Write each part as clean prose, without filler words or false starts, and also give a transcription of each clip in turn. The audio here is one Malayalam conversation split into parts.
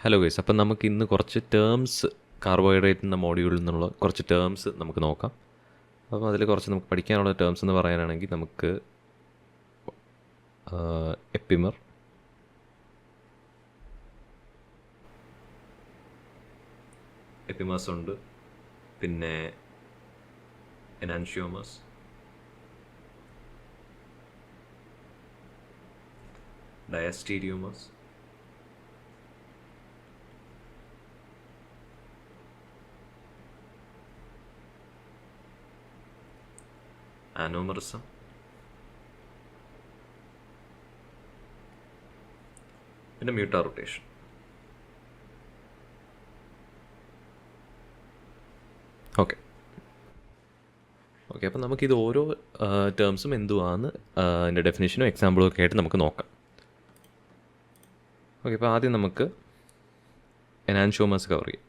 ഹലോ ഗൈസ്, അപ്പം നമുക്ക് ഇന്ന് കുറച്ച് ടേംസ് കാർബോഹൈഡ്രേറ്റ് എന്ന മോഡ്യൂളിൽ നിന്നുള്ള കുറച്ച് ടേംസ് നമുക്ക് നോക്കാം. അപ്പം അതിൽ കുറച്ച് നമുക്ക് പഠിക്കാനുള്ള ടേംസ് എന്ന് പറയാനാണെങ്കിൽ നമുക്ക് എപ്പിമർ, എപ്പിമേഴ്സ് ഉണ്ട്, പിന്നെ എനാൻഷ്യോമേഴ്സ്, ഡയസ്റ്റീരിയോമേഴ്സ്, ആനോമറിസം, പിന്നെ മ്യൂട്ടാറൊട്ടേഷൻ. ഓക്കെ അപ്പം നമുക്കിത് ഓരോ ടേംസും എന്തുവാന്ന് അതിൻ്റെ ഡെഫിനേഷനും എക്സാമ്പിളും ഒക്കെ ആയിട്ട് നമുക്ക് നോക്കാം. ഓക്കെ, അപ്പോൾ ആദ്യം നമുക്ക് എനാൻഷ്യോമേഴ്സ് കവർ ചെയ്യാം.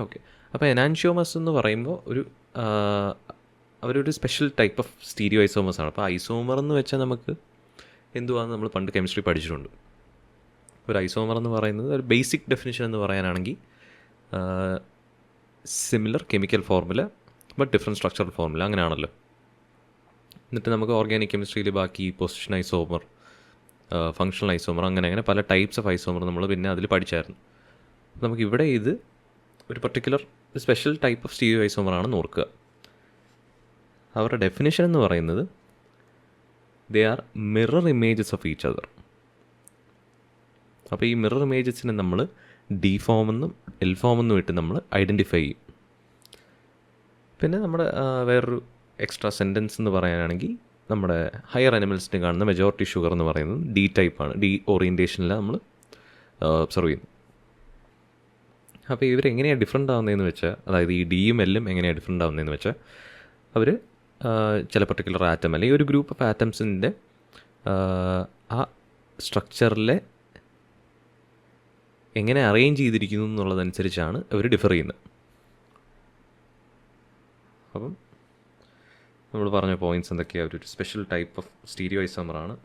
ഓക്കെ, അപ്പോൾ എനാൻഷ്യോമേഴ്സ് എന്ന് പറയുമ്പോൾ അവരൊരു special type of stereo isomers ആണ്. അപ്പോൾ ഐസോമർ എന്ന് വെച്ചാൽ നമുക്ക് എന്തുവാന്ന് നമ്മൾ പണ്ട് കെമിസ്ട്രി പഠിച്ചിട്ടുണ്ട്. ഒരു ഐസോമർ എന്ന് പറയുന്നത് ഒരു ബേസിക് ഡെഫിനിഷൻ എന്ന് പറയാനാണെങ്കിൽ similar chemical formula but different structural formula, അങ്ങനെയാണല്ലോ. എന്നിട്ട് നമുക്ക് ഓർഗാനിക് കെമിസ്ട്രിയിൽ ബാക്കി പൊസിഷൻ ഐസോമർ, ഫങ്ഷണൽ ഐസോമർ, അങ്ങനെ പല ടൈപ്സ് ഓഫ് ഐസോമർ നമ്മൾ പിന്നെ അതിൽ പഠിച്ചായിരുന്നു. നമുക്കിവിടെ ഇത് ഒരു particular special type of stereo ഐസോമറാണെന്ന് ഓർക്കുക. അവരുടെ ഡെഫിനിഷൻ എന്ന് പറയുന്നത് they are mirror images of each other. അപ്പോൾ ഈ മിറർ ഇമേജസിനെ നമ്മൾ ഡി ഫോമെന്നും എൽ ഫോമെന്നും ഇട്ട് നമ്മൾ ഐഡൻറ്റിഫൈ ചെയ്യും. പിന്നെ നമ്മുടെ വേറൊരു എക്സ്ട്രാ സെൻറ്റൻസ് എന്ന് പറയാനാണെങ്കിൽ നമ്മുടെ ഹയർ അനിമൽസിന് കാണുന്ന മെജോറിറ്റി ഷുഗർ എന്ന് പറയുന്നത് ഡി ടൈപ്പാണ്. ഡി ഓറിയൻറ്റേഷനിലാണ് നമ്മൾ ഒബ്സർവ് ചെയ്യുന്നത്. അപ്പോൾ ഇവരെങ്ങനെയാണ് ഡിഫറെൻ്റ് ആവുന്നതെന്ന് വെച്ചാൽ, അതായത് ഈ ഡിയും എല്ലും എങ്ങനെയാണ് ഡിഫറെൻ്റ് ആവുന്നതെന്ന് വെച്ചാൽ, അവർ ചില പർട്ടിക്കുലർ ആറ്റം അല്ലെങ്കിൽ ഒരു ഗ്രൂപ്പ് ഓഫ് ആറ്റംസിൻ്റെ ആ സ്ട്രക്ചറിലെ എങ്ങനെ അറേഞ്ച് ചെയ്തിരിക്കുന്നു എന്നുള്ളതനുസരിച്ചാണ് അവർ ഡിഫർ ചെയ്യുന്നത്. അപ്പം നമ്മൾ പറഞ്ഞ പോയിൻറ്റ്സ് എന്തൊക്കെയാണ്? ഒരു സ്പെഷ്യൽ ടൈപ്പ് ഓഫ് സ്റ്റീരിയോ ഐസോമറാണ്.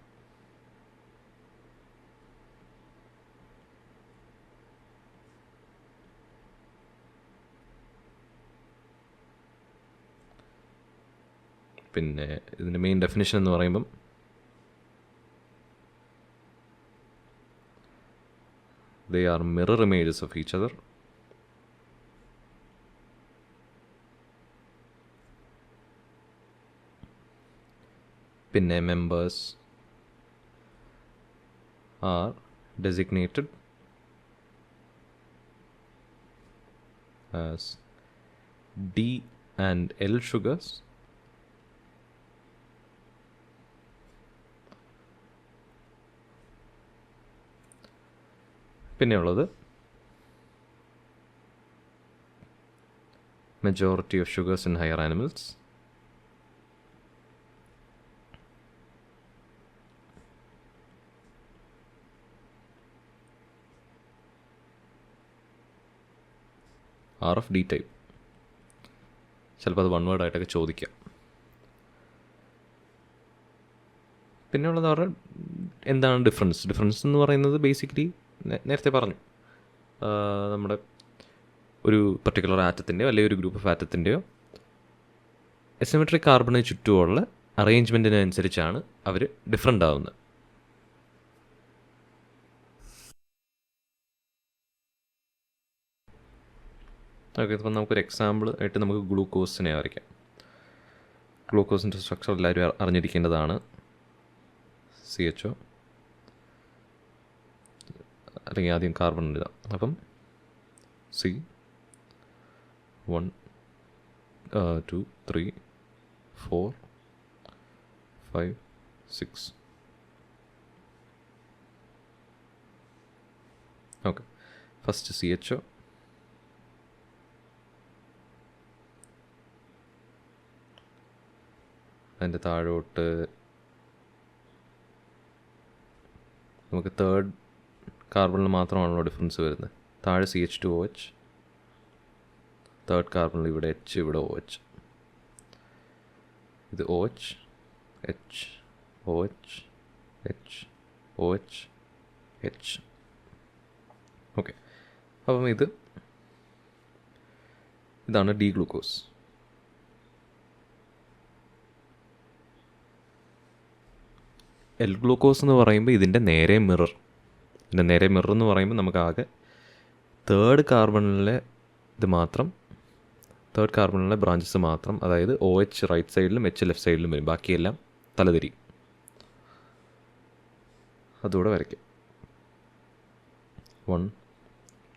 പിന്നെ ഇതിൻ്റെ മെയിൻ ഡെഫിനിഷൻ എന്ന് പറയുമ്പം they are mirror images of each other. പിന്നെ members are designated as D and L sugars. പിന്നെയുള്ളത് majority of sugars in higher animals, are of D type. ചിലപ്പോൾ അത് വൺ വേർഡ് ആയിട്ടൊക്കെ ചോദിക്കാം. പിന്നെയുള്ളത് അവരുടെ എന്താണ് ഡിഫറൻസ് എന്ന് പറയുന്നത് ബേസിക്കലി നേരത്തെ പറഞ്ഞു, നമ്മുടെ ഒരു പർട്ടിക്കുലർ ആറ്റത്തിൻ്റെയോ അല്ലെങ്കിൽ ഒരു ഗ്രൂപ്പ് ഓഫ് ആറ്റത്തിൻ്റെയോ എസിമെട്രിക് കാർബണിന് ചുറ്റുമുള്ള അറേഞ്ച്മെൻറ്റിനനുസരിച്ചാണ് അവർ ഡിഫറെൻ്റ് ആവുന്നത്. ഓക്കെ, അപ്പം നമുക്കൊരു എക്സാമ്പിൾ ആയിട്ട് നമുക്ക് ഗ്ലൂക്കോസിനെ വരയ്ക്കാം. ഗ്ലൂക്കോസിൻ്റെ സ്ട്രക്ചർ എല്ലാവരും അറിഞ്ഞിരിക്കേണ്ടതാണ്. CHO അല്ലെങ്കിൽ ആദ്യം കാർബൺ എഴുതാം. അപ്പം C 1 2 3 4 5 6. ഓക്കെ, ഫസ്റ്റ് CHO, അതിൻ്റെ താഴോട്ട് നമുക്ക് തേർഡ് കാർബണിൽ മാത്രമാണല്ലോ ഡിഫറൻസ് വരുന്നത്. താഴെ CH2OH, തേർഡ് കാർബണിൽ ഇവിടെ എച്ച്, ഇവിടെ ഒ എച്ച്. ഇത് O H, H, O H, H, O H, H. Okay, അപ്പം ഇതാണ് ഡി ഗ്ലൂക്കോസ്. എൽ ഗ്ലൂക്കോസ് എന്ന് പറയുമ്പോൾ ഇതിൻ്റെ നേരെ മിറർ എന്ന് പറയുമ്പോൾ നമുക്ക് ആകെ തേർഡ് കാർബണിലെ ബ്രാഞ്ചസ് മാത്രം, അതായത് ഒ എച്ച് റൈറ്റ് സൈഡിലും എച്ച് ലെഫ്റ്റ് സൈഡിലും വരും. ബാക്കിയെല്ലാം തലതിരി. അതുകൂടെ വരയ്ക്കും. 1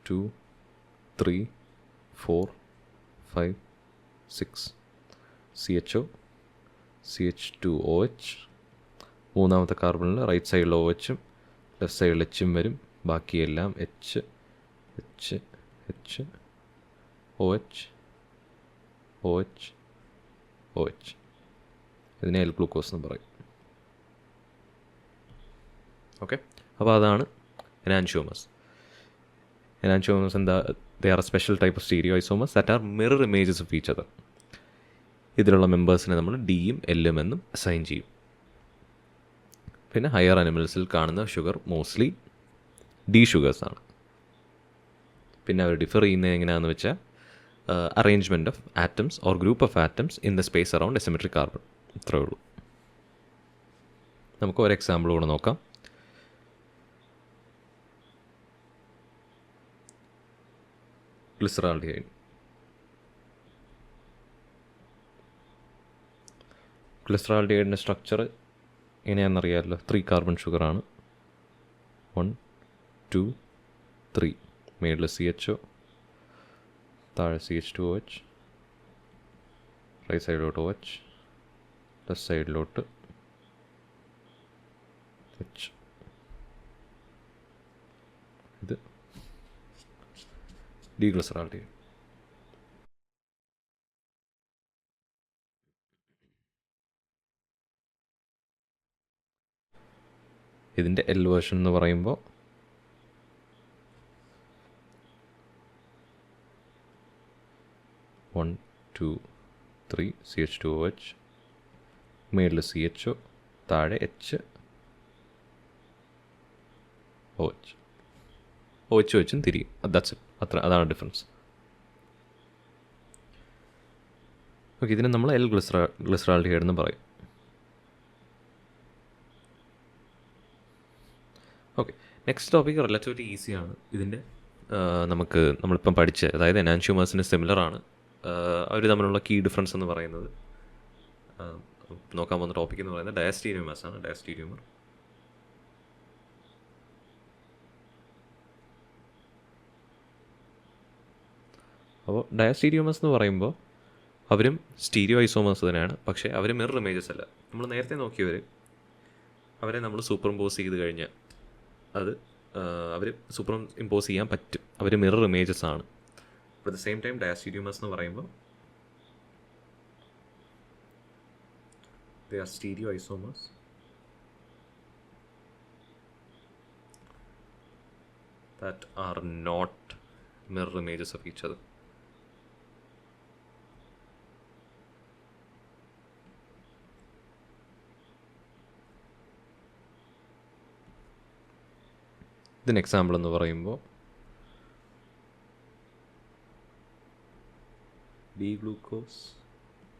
2 3 4 5 6 CHO CH2OH. മൂന്നാമത്തെ കാർബണിൽ റൈറ്റ് സൈഡിൽ ഒ എച്ചും ലെഫ്റ്റ് സൈഡിൽ എച്ചും വരും. ബാക്കിയെല്ലാം H H H O H O H O H. ഇതിനെ എൽ ഗ്ലൂക്കോസ് എന്ന് പറയും. ഓക്കെ, അപ്പോൾ അതാണ് എനാൻഷിയോമേഴ്സ്. എനാൻഷിയോമേഴ്സ് എന്താ? They are A special type of stereo isomers that are mirror images of each other. ഇതിലുള്ള മെമ്പേഴ്സിനെ നമ്മൾ ഡിയും എല്ലും എന്നും അസൈൻ ചെയ്യും. പിന്നെ ഹയർ അനിമൽസിൽ കാണുന്ന ഷുഗർ മോസ്റ്റ്ലി ഡി ഷുഗേഴ്സാണ്. പിന്നെ അവർ ഡിഫർ ചെയ്യുന്നത് എങ്ങനെയാണെന്ന് വെച്ചാൽ arrangement of atoms or group of atoms in the space around A symmetric carbon. ഇത്രയേ ഉള്ളൂ. നമുക്ക് ഒരു എക്സാമ്പിൾ കൂടെ നോക്കാം. ഗ്ലിസറാൾഡിഹൈഡ്. ഗ്ലിസറാൾഡിഹൈഡിൻ്റെ സ്ട്രക്ചർ എങ്ങനെയാണെന്നറിയാമല്ലോ. 3 കാർബൺ ഷുഗറാണ്. 1 2 3. മേളിൽ CHO, താഴെ CH2OH, റൈറ്റ് സൈഡിലോട്ട് OH, ലെഫ്റ്റ് സൈഡിലോട്ട് H. ഇത് ഡീഗ്ലിസറാൾഡിഹൈഡ്. ഇതിൻ്റെ എൽ വേർഷൻ എന്ന് പറയുമ്പോൾ വൺ ടു ത്രീ CH2OH, മേളിൽ CHO, താഴെ H OH. OH വെച്ചും തിരിയും. That's it. അതാണ് ഡിഫറൻസ്. ഓക്കെ, ഇതിനെ നമ്മൾ എൽ ഗ്ലിസറാൾഡിഹൈഡ് എന്ന് പറയും. ഓക്കെ, നെക്സ്റ്റ് ടോപ്പിക് റിലേറ്റീവ്ലി ഈസിയാണ്. ഇതിൻ്റെ നമ്മളിപ്പം പഠിച്ച, അതായത് എനാൻഷിയോമേഴ്സിന് സിമിലറാണ്. അവർ തമ്മിലുള്ള കീ ഡിഫറൻസ് എന്ന് പറയുന്നത്, നോക്കാൻ പോകുന്ന ടോപ്പിക് എന്ന് പറയുന്നത് ഡയസ്റ്റീരിയോമേഴ്സ് ആണ്. ഡയസ്റ്റീരിയോമർ അപ്പോൾ ഡയസ്റ്റീരിയോമേഴ്സ് എന്ന് പറയുമ്പോൾ അവരും സ്റ്റീരിയോ ഐസോമേഴ്സ് തന്നെയാണ്. പക്ഷേ അവർ മിറർ ഇമേജസ് അല്ല. നമ്മൾ നേരത്തെ നോക്കിയവർ, അവരെ നമ്മൾ സൂപ്പർ ഇമ്പോസ് ചെയ്ത് കഴിഞ്ഞാൽ അവർ സൂപ്പർ ഇമ്പോസ് ചെയ്യാൻ പറ്റും. അവർ മിറർ ഇമേജസ് ആണ്. അറ്റ് ദ സെയിം ടൈം ഡയസ്റ്റീരിയോമേഴ്സ് എന്ന് പറയുമ്പോൾ they are stereo isomers that are not mirror images of each other. ഇതിന് എക്സാമ്പിൾ എന്ന് പറയുമ്പോൾ D glucose,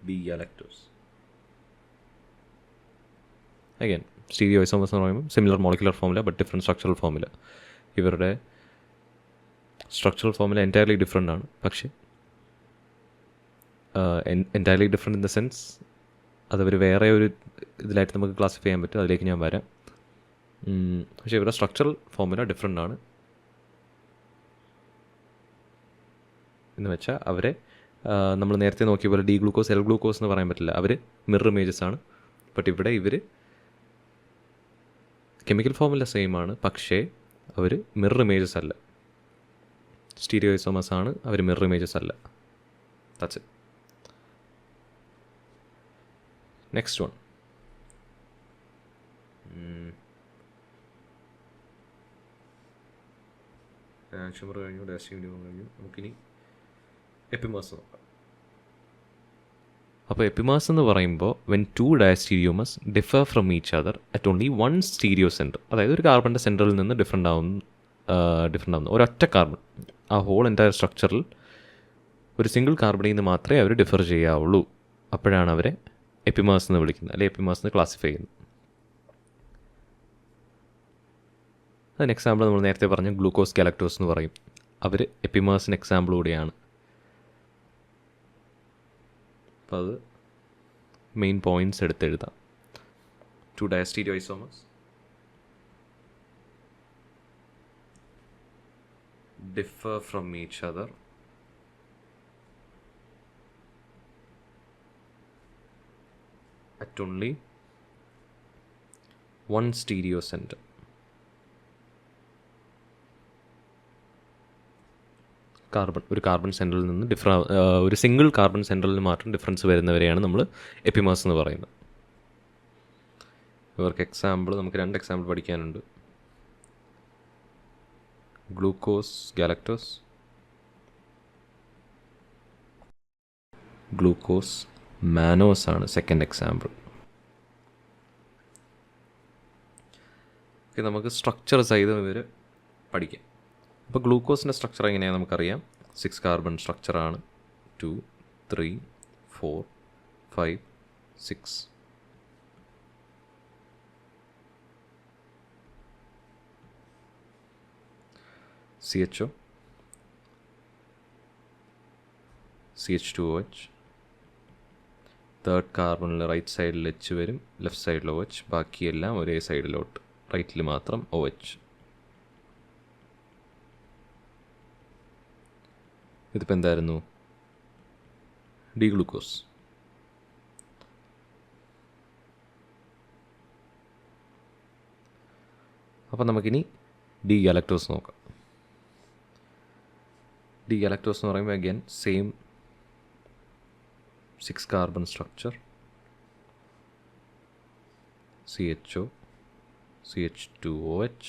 D galactose. Again stereo isomers എന്ന് പറയുമ്പോൾ similar molecular formula but different structural formula. ഇവരുടെ സ്ട്രക്ചറൽ ഫോമുല എൻറ്റയർലി ഡിഫറെൻ്റ് ആണ്. പക്ഷേ entirely different in the sense അതവർ വേറെ ഒരു ഇതിലായിട്ട് നമുക്ക് ക്ലാസിഫൈ ചെയ്യാൻ പറ്റും. അതിലേക്ക് ഞാൻ വരാം. പക്ഷേ ഇവരുടെ സ്ട്രക്ചറൽ ഫോമുല ഡിഫറെൻ്റ് ആണ് എന്ന് വെച്ചാൽ അവരെ നമ്മൾ നേരത്തെ നോക്കിയ പോലെ ഡി ഗ്ലൂക്കോസ്, എൽ ഗ്ലൂക്കോസ് എന്ന് പറയാൻ പറ്റില്ല. അവർ മിറർ ഇമേജസ് ആണ്. ബട്ട് ഇവിടെ ഇവർ കെമിക്കൽ ഫോമുല സെയിം ആണ്, പക്ഷേ അവർ മിറർ ഇമേജസ് അല്ല. സ്റ്റീരിയോ ഐസോമേഴ്സ് ആണ്, അവർ മിറർ ഇമേജസ് അല്ല. That's it. Next one, sugar കഴിഞ്ഞു, ഡയസ്റ്റീരിയോ കഴിഞ്ഞു. നമുക്കിനി എപ്പിമേഴ്സ് നോക്കാം. അപ്പോൾ എപ്പിമേഴ്സ് എന്ന് പറയുമ്പോൾ when two diastereomers differ from each other at only one stereo centre, അതായത് ഒരു കാർബണിൻ്റെ സെൻറ്ററിൽ നിന്ന് ഡിഫറെൻ്റ് ആവുന്നു ഒരൊറ്റ കാർബൺ ആ ഹോൾ എൻ്റയർ സ്ട്രക്ചറിൽ ഒരു സിംഗിൾ കാർബണിൽ നിന്ന് മാത്രമേ അവർ ഡിഫർ ചെയ്യാവുള്ളൂ. അപ്പോഴാണ് അവരെ എപ്പിമേഴ്സ് എന്ന് വിളിക്കുന്നത്, അല്ലെങ്കിൽ എപ്പിമേഴ്സ് എന്ന് ക്ലാസിഫൈ ചെയ്യുന്നത്. അതിന് എക്സാമ്പിൾ നമ്മൾ നേരത്തെ പറഞ്ഞ ഗ്ലൂക്കോസ് ഗാലക്ടോസ് എന്ന് പറയും. അവർ എപ്പിമേഴ്സിന് എക്സാമ്പിൾ കൂടിയാണ്. അപ്പോൾ അത് മെയിൻ പോയിൻറ്റ്സ് എടുത്തെഴുതാം. Two diastereo isomers differ from each other at only one stereo center. ഒരു കാർബൺ സെൻറ്ററിൽ നിന്ന് ഒരു സിംഗിൾ കാർബൺ സെൻറ്ററിൽ മാത്രം ഡിഫറൻസ് വരുന്നവരെയാണ് നമ്മൾ എപ്പിമേഴ്സ് എന്ന് പറയുന്നത്. ഇവർക്ക് എക്സാമ്പിൾ നമുക്ക് 2 എക്സാമ്പിൾ പഠിക്കാനുണ്ട്. ഗ്ലൂക്കോസ് ഗാലക്ടോസ്, ഗ്ലൂക്കോസ് മാനോസ് ആണ് സെക്കൻഡ് എക്സാമ്പിൾ. നമുക്ക് സ്ട്രക്ചർ സഹിതം ഇവർ പഠിക്കാം. അപ്പോൾ ഗ്ലൂക്കോസിൻ്റെ സ്ട്രക്ചർ എങ്ങനെയാണ് നമുക്കറിയാം. 6 കാർബൺ സ്ട്രക്ചറാണ്. 2 3 4 5 6. CHO, CH2OH, തേർഡ് കാർബണിൽ റൈറ്റ് സൈഡിൽ എച്ച് വരും, ലെഫ്റ്റ് സൈഡിൽ OH, ബാക്കിയെല്ലാം ഒരേ സൈഡിലോട്ട്, റൈറ്റിൽ മാത്രം OH. ഇതിപ്പോൾ എന്തായിരുന്നു? D glucose. അപ്പോൾ നമുക്കിനി ഡി ഗാലക്ടോസ് നോക്കാം. ഡി ഗാലക്ടോസ് എന്ന് പറയുമ്പോൾ again same 6 carbon structure. CHO, CH2OH,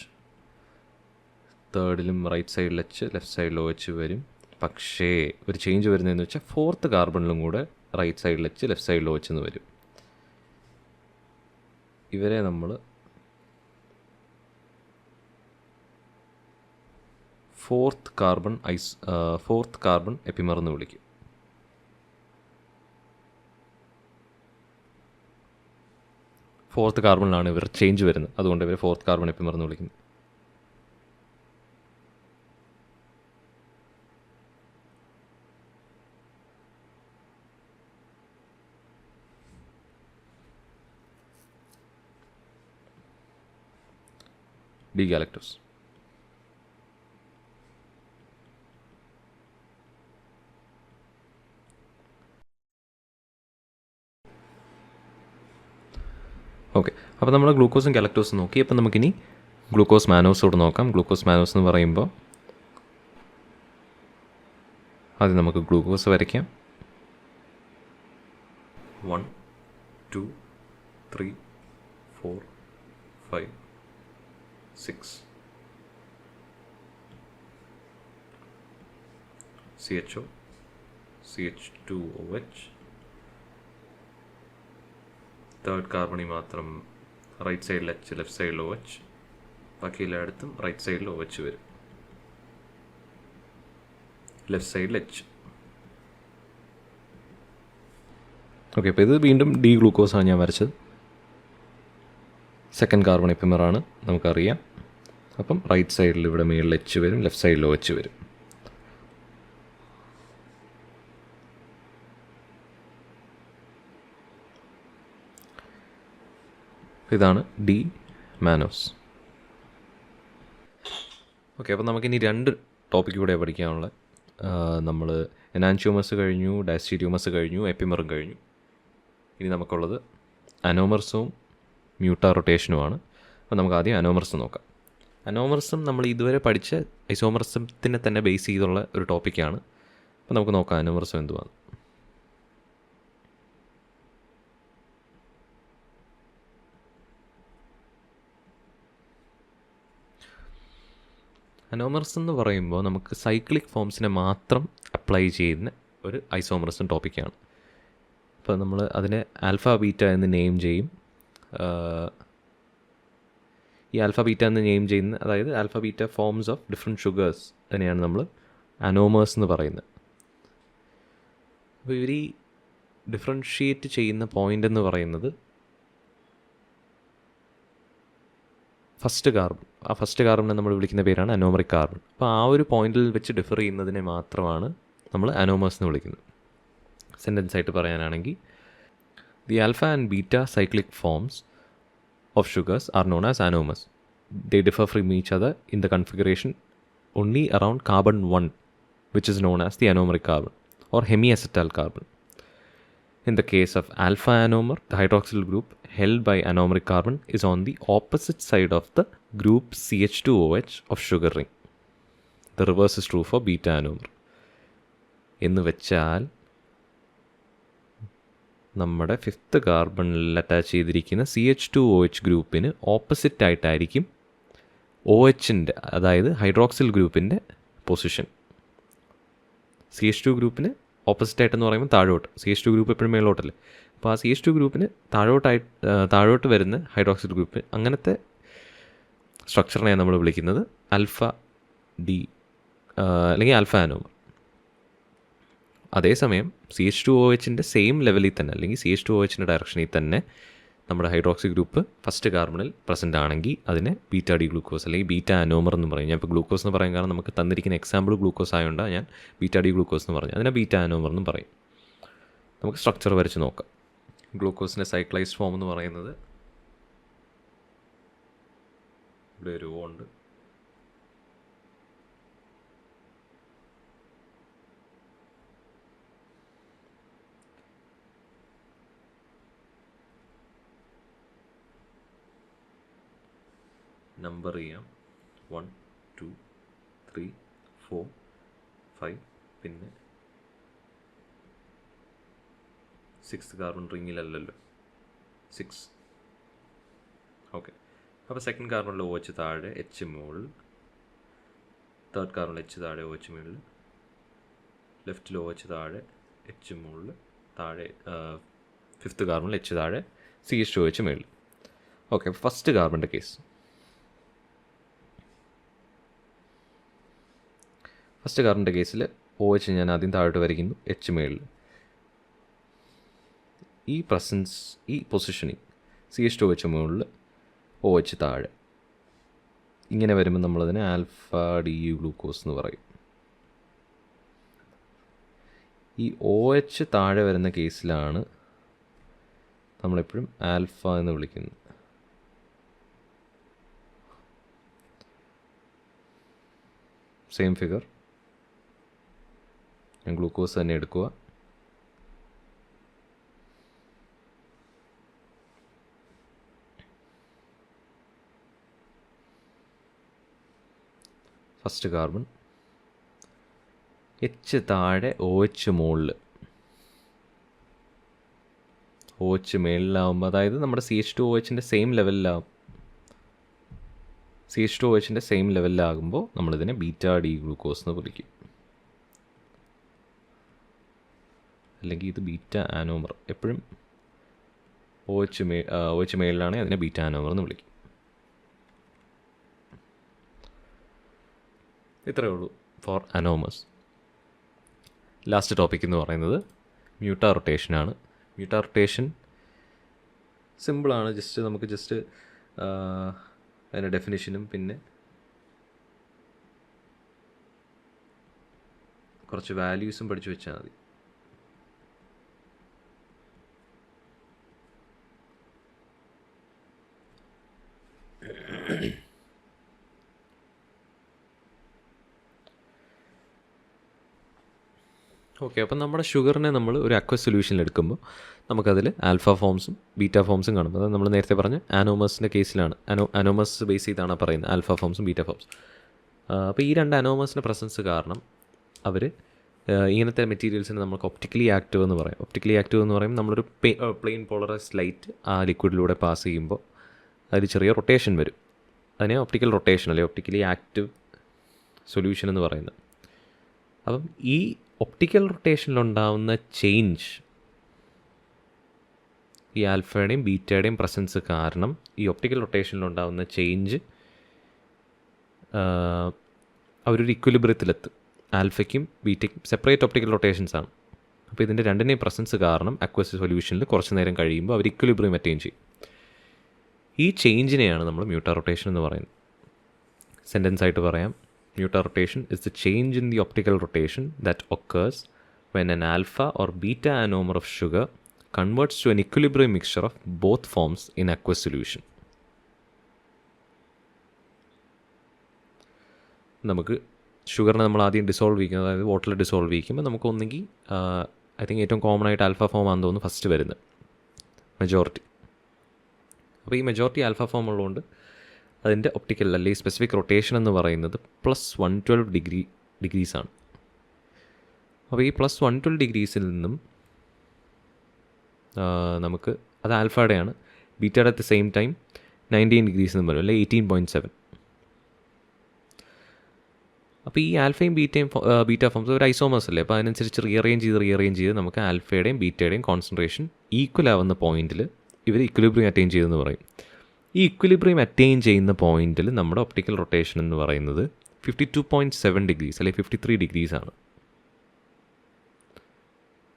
തേർഡിലും റൈറ്റ് സൈഡിൽ എച്ച്, ലെഫ്റ്റ് സൈഡിൽ OH വരും. പക്ഷേ ഒരു ചേഞ്ച് വരുന്നതെന്ന് വെച്ചാൽ 4th കാർബണിലും കൂടെ റൈറ്റ് സൈഡിൽ എച്ച്, ലെഫ്റ്റ് സൈഡിൽ OH എന്ന് വരും. ഇവരെ നമ്മൾ ഫോർത്ത് കാർബൺ എപ്പിമർ എന്ന് വിളിക്കും. ഫോർത്ത് കാർബണിലാണ് ഇവർ ചേഞ്ച് വരുന്നത്, അതുകൊണ്ട് ഇവർ ഫോർത്ത് കാർബൺ എപ്പിമർ എന്ന് വിളിക്കുന്നത്. D galactose. ഓക്കെ, അപ്പോൾ നമ്മൾ ഗ്ലൂക്കോസും ഗാലക്ടോസും നോക്കി. അപ്പോൾ നമുക്കിനി ഗ്ലൂക്കോസ് മാനോസോട് നോക്കാം. ഗ്ലൂക്കോസ് മാനോസ് എന്ന് പറയുമ്പോൾ ആദ്യം നമുക്ക് ഗ്ലൂക്കോസ് വരയ്ക്കാം. 1 2 3 4 5 6. CHO, CH2OH, തേർഡ് കാർബണിൽ മാത്രം റൈറ്റ് സൈഡിൽ എച്ച്, ലെഫ്റ്റ് സൈഡിൽ OH, ബാക്കി എല്ലായിടത്തും റൈറ്റ് സൈഡിൽ OH വരും, ലെഫ്റ്റ് സൈഡിൽ എച്ച്. ഓക്കെ, അപ്പോൾ ഇത് വീണ്ടും ഡി ഗ്ലൂക്കോസാണ് ഞാൻ വരച്ചത്. സെക്കൻഡ് കാർബൺ എപ്പിമറാണ് നമുക്കറിയാം. അപ്പം റൈറ്റ് സൈഡിൽ ഇവിടെ മുകളിൽ എച്ച് വരും, ലെഫ്റ്റ് സൈഡിൽ OH വരും. ഇതാണ് ഡി മാനോസ്. ഓക്കെ, അപ്പോൾ നമുക്കിനി 2 ടോപ്പിക്ക് കൂടെ പഠിക്കാനുള്ളത്. നമ്മൾ എനാൻഷ്യോമസ് കഴിഞ്ഞു, ഡയസ്റ്റീരിയോമസ് കഴിഞ്ഞു, എപ്പിമറും കഴിഞ്ഞു. ഇനി നമുക്കുള്ളത് അനോമർസവും മ്യൂട്ടാ റൊട്ടേഷനുമാണ്. അപ്പോൾ നമുക്ക് ആദ്യം അനോമർസം നോക്കാം. അനോമർസം നമ്മൾ ഇതുവരെ പഠിച്ച ഐസോമർസത്തിനെ തന്നെ ബേസ് ചെയ്തുള്ള ഒരു ടോപ്പിക്കാണ്. അപ്പോൾ നമുക്ക് നോക്കാം അനോമർസം എന്തുവാണ്. അനോമർസം എന്ന് പറയുമ്പോൾ നമുക്ക് സൈക്ലിക് ഫോംസിനെ മാത്രം അപ്ലൈ ചെയ്യുന്ന ഒരു ഐസോമറസും ടോപ്പിക്കാണ്. അപ്പോൾ നമ്മൾ അതിനെ ആൽഫ ബീറ്റ എന്ന് നെയിം ചെയ്യും. ഈ ആൽഫ ബീറ്റ എന്ന് നെയിം ചെയ്യുന്ന, അതായത് alpha beta forms of different sugars തന്നെയാണ് നമ്മൾ അനോമേഴ്സ് എന്ന് പറയുന്നത്. അപ്പോൾ ഇവർ ഈ ഡിഫറൻഷിയേറ്റ് ചെയ്യുന്ന പോയിൻ്റ് എന്ന് പറയുന്നത് ഫസ്റ്റ് കാർബൺ. ആ ഫസ്റ്റ് കാർബണിനെ നമ്മൾ വിളിക്കുന്ന പേരാണ് അനോമറിക് കാർബൺ. അപ്പോൾ ആ ഒരു പോയിന്റിൽ വെച്ച് ഡിഫർ ചെയ്യുന്നതിനെ മാത്രമാണ് നമ്മൾ അനോമേഴ്സ് എന്ന് വിളിക്കുന്നത്. സെൻറ്റൻസ് ആയിട്ട് പറയാനാണെങ്കിൽ, the alpha and beta cyclic forms of sugars are known as anomers. They differ from each other in the configuration only around carbon 1, which is known as the anomeric carbon or hemiacetal carbon. In the case of alpha anomer, the hydroxyl group held by anomeric carbon is on the opposite side of the group CH2OH of sugar ring. The reverse is true for beta anomer. എന്ന് വെച്ചാൽ നമ്മുടെ ഫിഫ്ത്ത് കാർബണിൽ അറ്റാച്ച് ചെയ്തിരിക്കുന്ന CH2OH ഗ്രൂപ്പിന് ഓപ്പോസിറ്റ് ആയിട്ടായിരിക്കും OHൻ്റെ, അതായത് ഹൈഡ്രോക്സിൽ ഗ്രൂപ്പിൻ്റെ പൊസിഷൻ. CH2 ഗ്രൂപ്പിന് ഓപ്പോസിറ്റ് ആയിട്ടെന്ന് പറയുമ്പോൾ താഴോട്ട്, CH2 ഗ്രൂപ്പ് എപ്പോഴും മേലോട്ടല്ലേ. അപ്പോൾ ആ CH2 ഗ്രൂപ്പിന് താഴോട്ട് വരുന്ന ഹൈഡ്രോക്സിൽ ഗ്രൂപ്പ്, അങ്ങനത്തെ സ്ട്രക്ചറിനെയാണ് നമ്മൾ വിളിക്കുന്നത് ആൽഫ ഡി അല്ലെങ്കിൽ ആൽഫ അനോമർ. അതേസമയം CH2OHൻ്റെ സെയിം ലെവലിൽ തന്നെ, അല്ലെങ്കിൽ CH2OHൻ്റെ ഡയറക്ഷനിൽ തന്നെ നമ്മുടെ ഹൈഡ്രോക്സി ഗ്രൂപ്പ് ഫസ്റ്റ് കാർബണിൽ പ്രസൻ്റ് ആണെങ്കിൽ അതിനെ ബീറ്റ ഡി ഗ്ലൂക്കോസ് അല്ലെങ്കിൽ ബീറ്റ അനോമർ എന്ന് പറയും. ഞാൻ ഇപ്പോൾ ഗ്ലൂക്കോസ് എന്ന് പറയാൻ കാരണം നമുക്ക് തന്നിരിക്കുന്ന എക്സാമ്പിൾ ഗ്ലൂക്കോസ് ആയതുകൊണ്ടാണ് ഞാൻ ബീറ്റ ഡി ഗ്ലൂക്കോസ് എന്ന് പറഞ്ഞു. അതിനെ ബീറ്റ അനോമർ എന്നും പറയും. നമുക്ക് സ്ട്രക്ചർ വരച്ച് നോക്കാം. ഗ്ലൂക്കോസിൻ്റെ സൈക്ലൈസ്ഡ് ഫോം എന്ന് പറയുന്നത് ഇവിടെ ഒരു ഉണ്ട്. നമ്പർ ചെയ്യാം 1 2 3 4 5, പിന്നെ 6th കാർബൺ റിങ്ങിലല്ലല്ലോ 6. ഓക്കെ, അപ്പോൾ സെക്കൻഡ് കാർബണിൽ OH താഴെ, H മുകളിൽ. തേർഡ് കാർബണിൽ H താഴെ, OH മുകളിൽ. ലെഫ്റ്റിൽ OH താഴെ, H മുകളിൽ. താഴെ ഫിഫ്ത്ത് കാർബണിൽ H താഴെ, CH2OH മുകളിൽ. ഓക്കെ, അപ്പോൾ ഫസ്റ്റ് കാർബണിൻ്റെ കേസ്. ഫസ്റ്റ് കാർബണിൻ്റെ കേസിൽ OH ഞാൻ ആദ്യം താഴോട്ട് വരയ്ക്കുന്നു, H മുകളിൽ. ഈ പൊസിഷനിങ് CH2OH മുകളിൽ, OH താഴെ. ഇങ്ങനെ വരുമ്പോൾ നമ്മളതിനെ ആൽഫ ഡി ഗ്ലൂക്കോസ് എന്ന് പറയും. ഈ OH താഴെ വരുന്ന കേസിലാണ് നമ്മളെപ്പോഴും ആൽഫ എന്ന് വിളിക്കുന്നത്. സെയിം ഫിഗർ, ഞാൻ ഗ്ലൂക്കോസ് തന്നെ എടുക്കുക. ഫസ്റ്റ് കാർബൺ, H താഴെ, OH മുകളിൽ. OH മേളിലാവുമ്പോൾ, അതായത് നമ്മുടെ CH2OHൻ്റെ സെയിം ലെവലിലാവും. CH2OHൻ്റെ സെയിം ലെവലിലാകുമ്പോൾ നമ്മളിതിനെ ബീറ്റ ഡി ഗ്ലൂക്കോസ് എന്ന് വിളിക്കും. അല്ലെങ്കിൽ ഇത് ബീറ്റ ആനോമർ. എപ്പോഴും OH മേളിലാണെങ്കിൽ അതിനെ ബീറ്റ ആനോമർ എന്ന് വിളിക്കും. ഇത്രയേ ഉള്ളൂ ഫോർ അനോമേഴ്സ്. ലാസ്റ്റ് ടോപ്പിക് എന്ന് പറയുന്നത് മ്യൂട്ടാ റൊട്ടേഷനാണ്. മ്യൂട്ടാ റൊട്ടേഷൻ സിമ്പിളാണ്. നമുക്ക് ജസ്റ്റ് അതിൻ്റെ ഡെഫിനിഷനും പിന്നെ കുറച്ച് വാല്യൂസും പഠിച്ചു വെച്ചാൽ മതി. ഓക്കെ, അപ്പം നമ്മുടെ ഷുഗറിനെ നമ്മൾ ഒരു അക്വസ് സൊല്യൂഷനിൽ എടുക്കുമ്പോൾ നമുക്കതിൽ ആൽഫ ഫോംസും ബീറ്റ ഫോംസും കാണും. അത് നമ്മൾ നേരത്തെ പറഞ്ഞ അനോമേഴ്സിൻ്റെ കേസിലാണ്. അനോമേഴ്സ് ബേസ് ചെയ്താണ് പറയുന്നത്, ആൽഫ ഫോംസും ബീറ്റ ഫോംസും. അപ്പോൾ ഈ രണ്ട് അനോമേഴ്സിൻ്റെ പ്രസൻസ് കാരണം അവർ ഇങ്ങനത്തെ മെറ്റീരിയൽസിന് നമുക്ക് ഒപ്റ്റിക്കലി ആക്റ്റീവ് എന്ന് പറയും. ഒപ്റ്റിക്കലി ആക്റ്റീവ് എന്ന് പറയുമ്പോൾ നമ്മളൊരു പ്ലെയിൻ പോളറൈസ്ഡ് ലൈറ്റ് ആ ലിക്വിഡിലൂടെ പാസ് ചെയ്യുമ്പോൾ അതിൽ ചെറിയ റൊട്ടേഷൻ വരും. അതിനെ ഒപ്റ്റിക്കൽ റൊട്ടേഷൻ അല്ലെങ്കിൽ ഒപ്റ്റിക്കലി ആക്റ്റീവ് സൊല്യൂഷൻ എന്ന് പറയുന്നത്. അപ്പം ഈ ഒപ്റ്റിക്കൽ റൊട്ടേഷനിലുണ്ടാവുന്ന ചേഞ്ച്, ഈ ആൽഫയുടെയും ബീറ്റയുടെയും പ്രസൻസ് കാരണം ഈ ഒപ്റ്റിക്കൽ റൊട്ടേഷനിലുണ്ടാവുന്ന ചേഞ്ച് അവരൊരു ഇക്വിലിബ്രിയത്തിലെത്തും. ആൽഫയ്ക്കും ബീറ്റയ്ക്കും സെപ്പറേറ്റ് ഒപ്റ്റിക്കൽ റൊട്ടേഷൻസ് ആണ്. അപ്പോൾ ഇതിൻ്റെ രണ്ടിൻ്റെയും പ്രസൻസ് കാരണം അക്വസ് സൊല്യൂഷനിൽ കുറച്ച് നേരം കഴിയുമ്പോൾ അവർ ഇക്വിലിബ്രിയം അറ്റൈൻ ചെയ്യും. ഈ ചേഞ്ചിനെയാണ് നമ്മൾ മ്യൂട്ടാർ റൊട്ടേഷൻ എന്ന് പറയുന്നത്. സെൻറ്റൻസ് ആയിട്ട് പറയാം, mutarotation is the change in the optical rotation that occurs when an alpha or beta anomer of sugar converts to an equilibrium mixture of both forms in aqueous solution. നമുക്ക് ഷുഗറിനെ നമ്മൾ ആദ്യം ഡിസോൾവ് ചെയ്യിക്കുന്നത്, അതായത് വാട്ടറിൽ ഡിസോൾവ് ചെയ്യിക്കുമ്പോൾ നമുക്ക് ഒന്നെങ്കിൽ ഐ തിങ്ക് ഏറ്റവും കോമൺ ആയിട്ട് ആൽഫ ഫോം ആണെന്ന് തോന്നുന്നു ഫസ്റ്റ് വരുന്നത്, മെജോറിറ്റി. അപ്പോൾ ഈ മെജോറിറ്റി ആൽഫ ഫോം ഉള്ളതുകൊണ്ട് അതിൻ്റെ ഒപ്റ്റിക്കൽ അല്ലെങ്കിൽ സ്പെസിഫിക് റൊട്ടേഷൻ എന്ന് പറയുന്നത് +112 ഡിഗ്രീസാണ്. അപ്പോൾ ഈ +112 ഡിഗ്രീസിൽ നിന്നും നമുക്ക് അത് ആൽഫയുടെയാണ്, ബീറ്റയുടെ at the same time 19 degrees എന്ന് പറയും, അല്ലെങ്കിൽ 18.7. അപ്പോൾ ഈ ആൽഫയും ബീറ്റ ഫോംസ് ഒരു ഐസോമേഴ്സ് അല്ലേ, അപ്പോൾ അതിനനുസരിച്ച് റീഅറേഞ്ച് ചെയ്ത് നമുക്ക് ആൽഫയുടെയും ബീറ്റയുടെയും കോൺസെൻട്രേഷൻ ഈക്വൽ ആവുന്ന പോയിന്റിൽ ഇവർ ഇക്വിലിബ്രിയം അറ്റൈൻ ചെയ്തെന്ന് പറയും. ഈ ഇക്വിലിബ്രിയം അറ്റൈൻ ചെയ്യുന്ന പോയിന്റിൽ നമ്മുടെ ഒപ്റ്റിക്കൽ റൊട്ടേഷൻ എന്ന് പറയുന്നത് 52.7 ഡിഗ്രീസ് അല്ലെങ്കിൽ 53 ഡിഗ്രീസ് ആണ്.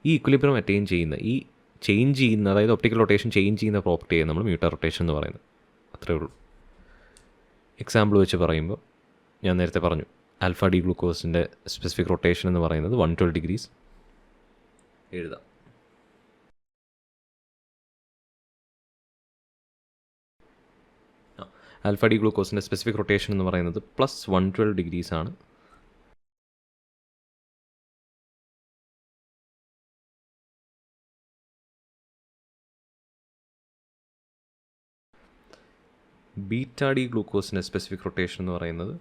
ഈ ഇക്വിലിബ്രിയം അറ്റൈൻ ചെയ്യുന്ന, ഈ ചേഞ്ച് ചെയ്യുന്ന, അതായത് ഒപ്റ്റിക്കൽ റൊട്ടേഷൻ ചേഞ്ച് ചെയ്യുന്ന പ്രോപ്പർട്ടിയെ നമ്മൾ മ്യൂട്ടാർ റൊട്ടേഷൻ എന്ന് പറയുന്നത്. അത്രയേ ഉള്ളൂ. എക്സാമ്പിൾ വെച്ച് പറയുമ്പോൾ ഞാൻ നേരത്തെ പറഞ്ഞു, ആൽഫ ഡി ഗ്ലൂക്കോസിൻ്റെ സ്പെസിഫിക് റൊട്ടേഷൻ എന്ന് പറയുന്നത് 112 ഡിഗ്രീസ് എഴുതാം. ആൽഫ ഡി ഗ്ലൂക്കോസിൻ്റെ സ്പെസിഫിക് റൊട്ടേഷൻ എന്ന് പറയുന്നത് +112 ഡിഗ്രീസ് ആണ്. ബീറ്റ ഡി ഗ്ലൂക്കോസിൻ്റെ സ്പെസിഫിക് റൊട്ടേഷൻ എന്ന് പറയുന്നത്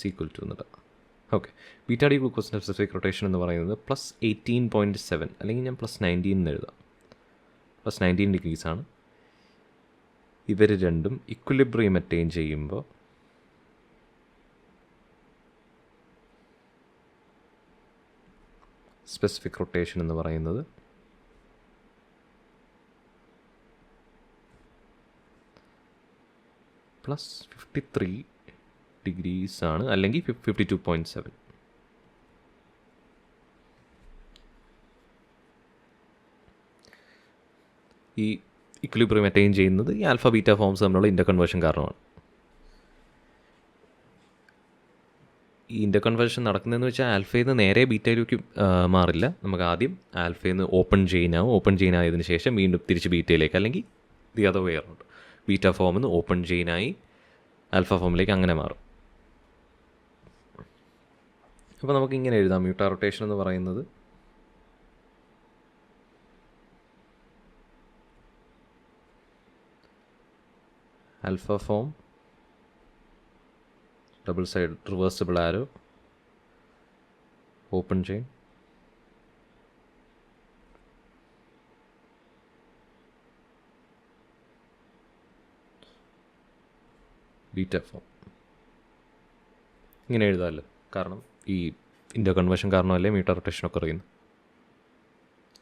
ഈക്വൽ ടു എന്നിട്ട് ഓക്കെ, ബീറ്റ ഡി ഗ്ലൂക്കോസിൻ്റെ സ്പെസിഫിക് റൊട്ടേഷൻ എന്ന് പറയുന്നത് +18.7 അല്ലെങ്കിൽ ഞാൻ +19 എന്ന് എഴുതാം. +19 ഡിഗ്രീസാണ്. ഇവർ രണ്ടും ഇക്വിലിബ്രിയം അറ്റൈൻ ചെയ്യുമ്പോൾ സ്പെസിഫിക് റൊട്ടേഷൻ എന്ന് പറയുന്നത് +53 ഡിഗ്രീസ് ആണ്, അല്ലെങ്കിൽ 52.7. ഈ ഇക്വിലിബ്രിയം അറ്റൈൻ ചെയ്യുന്നത് ഈ ആൽഫ ബീറ്റ ഫോംസ് തമ്മിലുള്ള ഇൻ്റർകൺവേർഷൻ കാരണമാണ്. ഈ ഇൻ്റർകൺവേർഷൻ നടക്കുന്നതെന്ന് വെച്ചാൽ ആൽഫയിൽ നിന്ന് നേരെ ബീറ്റയിലേക്ക് മാറില്ല. നമുക്ക് ആദ്യം ആൽഫയിൽ നിന്ന് ഓപ്പൺ ചെയിൻ ആയതിനു ശേഷം വീണ്ടും തിരിച്ച് ബീറ്റയിലേക്ക്, അല്ലെങ്കിൽ the other way around, beta ഫോമിൽ നിന്ന് ഓപ്പൺ ചെയിനായി ആൽഫ ഫോമിലേക്ക് അങ്ങനെ മാറും. അപ്പോൾ നമുക്കിങ്ങനെ എഴുതാം, മ്യൂട്ടാർ റൊട്ടേഷൻ എന്ന് പറയുന്നത് alpha form, double side reversible arrow, open chain, beta form. ഇങ്ങനെ എഴുതാമല്ലോ, കാരണം ഈ ഇൻ്റർകൺവേർഷൻ കാരണമല്ലേ മ്യൂട്ടാർ റൊട്ടേഷനൊക്കെ അറിയുന്നത്.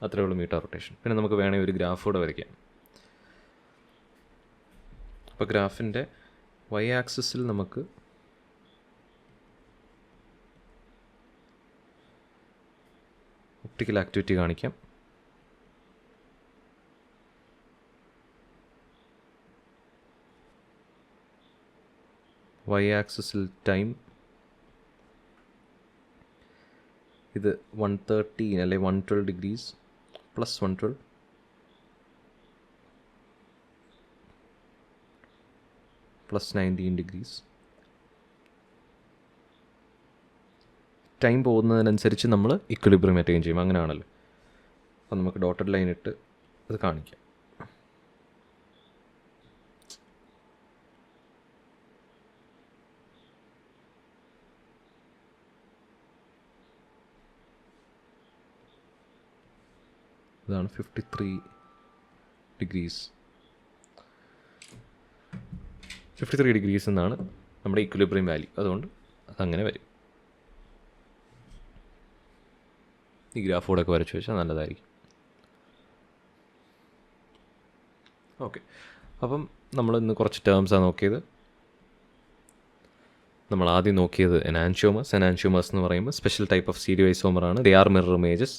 അത്രയേ ഉള്ളൂ മ്യൂട്ടാർ റൊട്ടേഷൻ. പിന്നെ നമുക്ക് വേണമെങ്കിൽ ഒരു ഗ്രാഫ് കൂടെ വരയ്ക്കാം. അപ്പോൾ ഗ്രാഫിൻ്റെ y ആക്സിസിൽ നമുക്ക് ഒപ്റ്റിക്കൽ ആക്ടിവിറ്റി കാണിക്കാം. y ആക്സിസിൽ ടൈം, ഇത് 113 അല്ലെ 112 ഡിഗ്രീസ് +112 +19 ഡിഗ്രീസ്. ടൈം പോകുന്നതിനനുസരിച്ച് നമ്മൾ ഇക്വിലിബ്രിയം അറ്റൈൻ ചെയ്യും, അങ്ങനെയാണല്ലോ. അപ്പോൾ നമുക്ക് ഡോട്ടഡ് ലൈൻ ഇട്ട് അത് കാണിക്കാം. ഇതാണ് 53 ഡിഗ്രീസ് 53 ഡിഗ്രീസ് എന്നാണ് നമ്മുടെ ഇക്വിലിബ്രിയം വാല്യൂ. അതുകൊണ്ട് അതങ്ങനെ വരും. ഈ ഗ്രാഫോടൊക്കെ വരച്ച് വെച്ചാൽ നല്ലതായിരിക്കും. ഓക്കെ, അപ്പം നമ്മൾ ഇന്ന് കുറച്ച് ടേംസാണ് നോക്കിയത്. നമ്മൾ ആദ്യം നോക്കിയത് എനാൻഷ്യോമേഴ്സ്. എനാൻഷ്യോമേഴ്സ് എന്ന് പറയുമ്പോൾ സ്പെഷ്യൽ ടൈപ്പ് ഓഫ് സ്റ്റീരിയോ ഐസോമറാണ്. They are mirror images.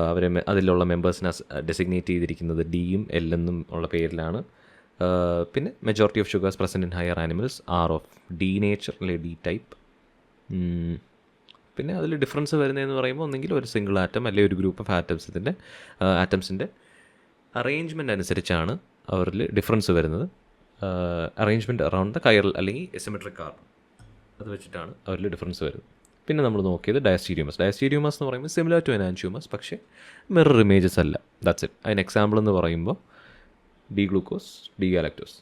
അവരെ അതിലുള്ള മെമ്പേഴ്സിനെ ഡെസിഗ്നേറ്റ് ചെയ്തിരിക്കുന്നത് ഡിയും എൽ എന്നും ഉള്ള പേരിലാണ്. പിന്നെ majority of sugars present in higher animals are of D nature, അല്ലെ ഡി ടൈപ്പ്. പിന്നെ അതിൽ ഡിഫറൻസ് വരുന്നതെന്ന് പറയുമ്പോൾ ഒന്നെങ്കിൽ ഒരു സിംഗിൾ ആറ്റം അല്ലെങ്കിൽ ഒരു ഗ്രൂപ്പ് ഓഫ് ആറ്റംസിൻ്റെ അറേഞ്ച്മെൻ്റ് അനുസരിച്ചാണ് അവരിൽ ഡിഫറൻസ് വരുന്നത്. അറേഞ്ച്മെൻറ്റ് അറൗണ്ട് ദ കൈറൽ അല്ലെങ്കിൽ എസിമെട്രിക് കാർബൺ, അത് വെച്ചിട്ടാണ് അവരിൽ ഡിഫറൻസ് വരുന്നത്. പിന്നെ നമ്മൾ നോക്കിയത് ഡയസ്റ്റീരിയോമസ്. ഡയസ്റ്റീരിയോമസ് എന്ന് പറയുമ്പോൾ സിമിലർ ടു എനാൻഷ്യോമസ്, പക്ഷേ മിറർ ഇമേജസ് അല്ല. That's it. അതിന് എക്സാമ്പിൾ എന്ന് പറയുമ്പോൾ ഡി ഗ്ലൂക്കോസ്, ഡി ഗാലക്ടോസ്.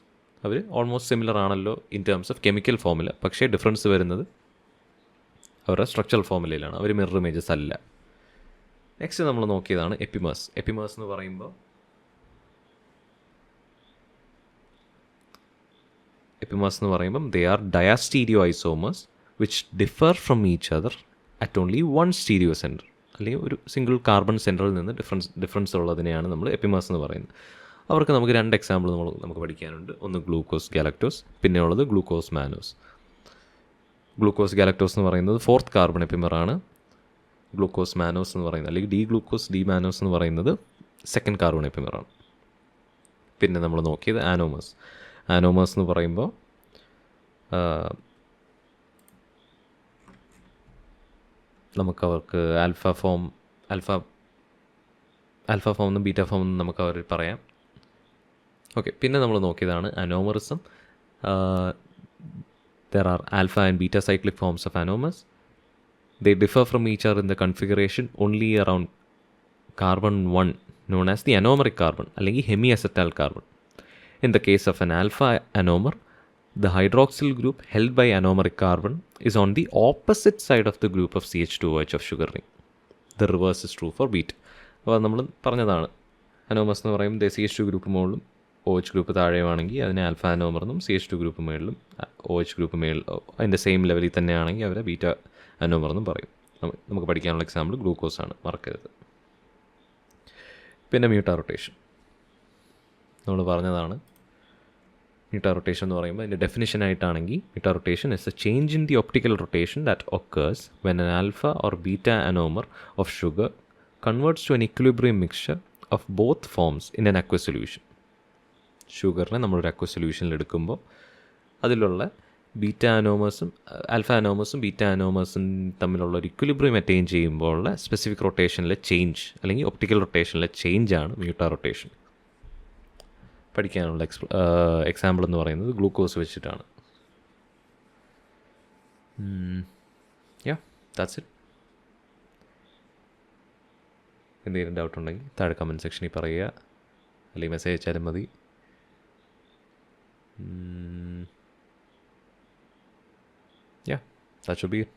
അവർ ഓൾമോസ്റ്റ് സിമിലർ ആണല്ലോ in terms of chemical formula, പക്ഷേ ഡിഫറൻസ് വരുന്നത് അവരുടെ സ്ട്രക്ചറൽ ഫോമുലയിലാണ്. അവർ മിറർ ഇമേജസ് അല്ല. നെക്സ്റ്റ് നമ്മൾ നോക്കിയതാണ് എപ്പിമേഴ്സ്. എപ്പിമേഴ്സ് എന്ന് പറയുമ്പോൾ they are diastereoisomers which differ from each other at only one stereo center, അല്ലെങ്കിൽ ഒരു സിംഗിൾ കാർബൺ സെൻറ്ററിൽ നിന്ന് ഡിഫറൻസ് ഉള്ളതിനെയാണ് നമ്മൾ എപ്പിമേഴ്സ് എന്ന് പറയുന്നത്. അവർക്ക് നമുക്ക് 2 എക്സാമ്പിൾ നമുക്ക് പഠിക്കാനുണ്ട്. ഒന്ന് ഗ്ലൂക്കോസ് ഗാലക്ടോസ്, പിന്നെ ഉള്ളത് ഗ്ലൂക്കോസ് മാനോസ്. ഗ്ലൂക്കോസ് ഗാലക്ടോസ് എന്ന് പറയുന്നത് 4th കാർബൺ എപ്പിമറാണ്. ഗ്ലൂക്കോസ് മാനോസ് എന്ന് പറയുന്നത്, അല്ലെങ്കിൽ ഡി ഗ്ലൂക്കോസ് ഡി മാനോസ് എന്ന് പറയുന്നത് 2nd കാർബൺ എപ്പിമറാണ്. പിന്നെ നമ്മൾ നോക്കിയത് ആനോമേഴ്സ്. ആനോമേഴ്സ് എന്ന് പറയുമ്പോൾ നമുക്കവർക്ക് ആൽഫ ഫോം എന്നും ബീറ്റ ഫോം എന്നും നമുക്ക് അവർ പറയാം. ഓക്കെ, പിന്നെ നമ്മൾ നോക്കിയതാണ് anomerism. There are alpha and beta cyclic forms of anomers. They differ from each other in the configuration only around carbon 1 known as the anomeric carbon അല്ലെങ്കിൽ hemi acetal carbon. In the case of an alpha anomer, the hydroxyl group held by anomeric carbon is on the opposite side of the group of CH2OH of sugar ring. The reverse is true for beta. അപ്പോൾ നമ്മൾ പറഞ്ഞതാണ്, അനോമസ് എന്ന് പറയുമ്പോൾ CH2 ഗ്രൂപ്പ് മുകളിലും OH ഗ്രൂപ്പ് താഴെയുമാണെങ്കിൽ അതിനെ ആൽഫ അനോമർ എന്നും, CH2 ഗ്രൂപ്പ് മുകളിലും OH ഗ്രൂപ്പ് മുകളിൽ അതിൻ്റെ സെയിം ലെവലിൽ തന്നെയാണെങ്കിൽ അവരെ ബീറ്റ അനോമർ എന്നും പറയും. നമുക്ക് പഠിക്കാനുള്ള എക്സാമ്പിൾ ഗ്ലൂക്കോസാണ്, മറക്കരുത്. പിന്നെ മ്യൂട്ടാ റൊട്ടേഷൻ നമ്മൾ പറഞ്ഞതാണ്. മ്യൂട്ടാ റൊട്ടേഷൻ എന്ന് പറയുമ്പോൾ അതിൻ്റെ ഡെഫിനിഷനായിട്ടാണെങ്കിൽ mutarotation is a change in the optical rotation that occurs when an alpha or beta anomer of sugar converts to an equilibrium mixture of both forms in an aqua solution. ഷുഗറിനെ നമ്മളൊരു അക്വ സൊല്യൂഷനിൽ എടുക്കുമ്പോൾ അതിലുള്ള ബീറ്റ അനോമേഴ്സും ആൽഫ അനോമേഴ്സും ബീറ്റ അനോമേഴ്സും തമ്മിലുള്ള ഒരു ഇക്വിലിബ്രിയം അറ്റൈൻ ചെയ്യുമ്പോൾ ഉള്ള സ്പെസിഫിക് റൊട്ടേഷനിലെ ചേഞ്ച് അല്ലെങ്കിൽ ഒപ്റ്റിക്കൽ റൊട്ടേഷനിലെ ചേഞ്ചാണ് മ്യൂട്ടാ റൊട്ടേഷൻ. പഠിക്കാനുള്ള എക്സാമ്പിൾ എന്ന് പറയുന്നത് ഗ്ലൂക്കോസ് വെച്ചിട്ടാണ്. That's it. എന്തെങ്കിലും ഡൗട്ട് ഉണ്ടെങ്കിൽ താഴെ കമൻറ്റ് സെക്ഷനിൽ പറയുക, അല്ലെങ്കിൽ മെസ്സേജ് അയച്ചാലും മതി. That should be it.